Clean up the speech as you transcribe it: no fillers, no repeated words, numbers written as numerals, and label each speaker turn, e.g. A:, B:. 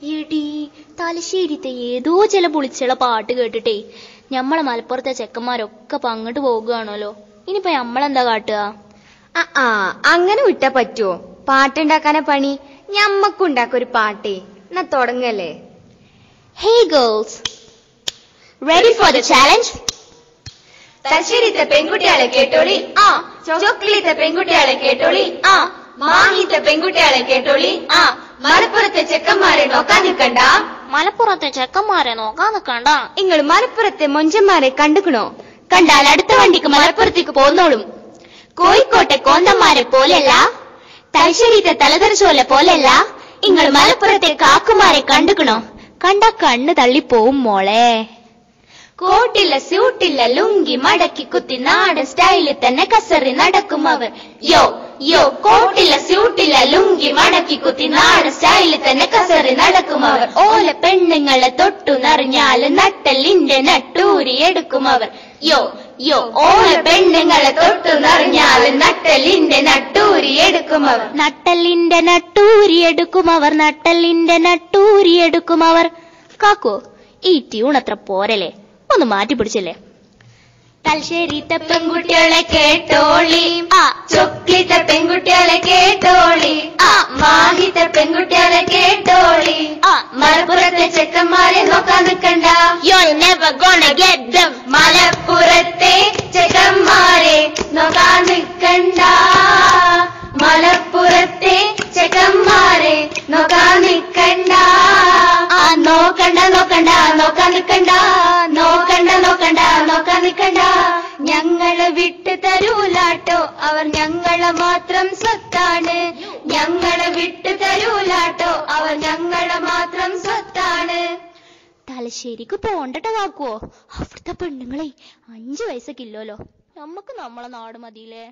A: എടി തലശ്ശേരിത്തെ ഏതോ ചില പുളിച്ചുള്ള പാട്ട് കേട്ടിട്ടേ ഞമ്മളെ മലപ്പുറത്തെ ചെക്കന്മാരൊക്കെ പങ്കിട്ട് പോകുകയാണല്ലോ. ഇനിയിപ്പൊ ഞമ്മളെന്താ കാട്ടുക?
B: അങ്ങനെ വിട്ടാ പറ്റുമോ? പാട്ടുണ്ടാക്കാനെ പണി ഞമ്മക്കുണ്ടാക്കൊരു പാട്ടേ. എന്നാ തുടങ്ങല്ലേ.
A: Hey girls, ready for the challenge?
B: തലശ്ശേരിത്തെ പെൺകുട്ടികളെ കേട്ടോളി, ചോക്ലിത്തെ പെൺകുട്ടികളെ കേട്ടോളി, മാഹിത്തെ പെൺകുട്ടികളെ കേട്ടോളി, മലപ്പുറത്തെ ചെക്കന്മാരെ നോക്കാൻ നിൽക്കണ്ട.
A: മലപ്പുറത്തെ ചെക്കന്മാരെ നോക്കാൻ നിൽക്കണ്ട.
B: നിങ്ങൾ മലപ്പുറത്തെ മൊഞ്ചന്മാരെ കണ്ടുക്കണോ?
A: കണ്ടാൽ അടുത്ത വണ്ടിക്ക് മലപ്പുറത്തേക്ക് പോന്നോളും. കോഴിക്കോട്ടെ കോന്തന്മാരെ പോലെയല്ല, തലശ്ശേരിത്തെ തലതെറിച്ചോലെ പോലെയല്ല, നിങ്ങൾ മലപ്പുറത്തെ കാക്കുമാരെ കണ്ടുക്കണോ? കണ്ട കണ്ണ് തള്ളിപ്പോവും മോളെ.
B: കോട്ടില്ല സ്യൂട്ടില്ല ലുങ്കി മടക്കി കുത്തി നാടൻ സ്റ്റൈലിൽ തന്നെ കസറി നടക്കും അവർ. യോ യോ കോട്ടില്ല സ്യൂട്ടില്ല ലുങ്കി മടക്കി കുത്തി നാടൻ സ്റ്റൈലിൽ തന്നെ കസറി നടക്കും അവർ. ഓല പെണ്ണുങ്ങളെ തൊട്ടു നിറഞ്ഞാല് നട്ടലിന്റെ നട്ടൂരി എടുക്കും അവർ. യോ യോ ഓല പെണ്ണുങ്ങളെ തൊട്ടു നിറഞ്ഞാല് നട്ടലിന്റെ നട്ടൂരി എടുക്കും അവർ.
A: നട്ടലിന്റെ നട്ടൂരി എടുക്കും അവർ, നട്ടലിന്റെ നട്ടൂരി എടുക്കും അവർ. കാക്കോ, ഈ ട്യൂൺ അത്ര പോരല്ലേ, ഒന്ന് മാറ്റി പിടിച്ചല്ലേ.
B: തലശ്ശേരിത്തെ പെൺകുട്ടികളെ കേട്ടോളി, ചൊക്ലിത്തെ പെൺകുട്ടികളെ കേട്ടോളി, മാഹിത്തെ പെൺകുട്ടികളെ കേട്ടോളി, മലപ്പുറത്തെ ചെക്കന്മാരെ നോക്കാൻ നിൽക്കണ്ട.
A: You're never gonna get them.
B: മലപ്പുറത്തെ ചെക്കന്മാരെ നോക്കാൻ നിൽക്കണ്ട. മലപ്പുറത്തെ ചെക്കന്മാരെ നോക്കാൻ നിൽക്കണ്ട. നോക്കണ്ട നോക്കണ്ട നോക്കാൻ നിൽക്കണ്ട. നോക്കണ്ട നോക്കണ്ട നോക്കാൻ നിൽക്കണ്ട. ഞങ്ങളെ വിട്ടു തരൂലാട്ടോ അവർ ഞങ്ങളെ മാത്രം സ്വത്താണ്. ഞങ്ങളെ വിട്ടു തരൂലാട്ടോ അവർ ഞങ്ങളെ മാത്രം സ്വത്താണ്.
A: തലശ്ശേരിക്ക് പോണ്ടട്ടോ കാക്കുവോ? അവിടുത്തെ പെണ്ണുങ്ങളെ 5 വയസ്സൊക്കെ ഇല്ലല്ലോ. നമ്മക്ക് നമ്മളെ നാട് മതിയില്ലേ.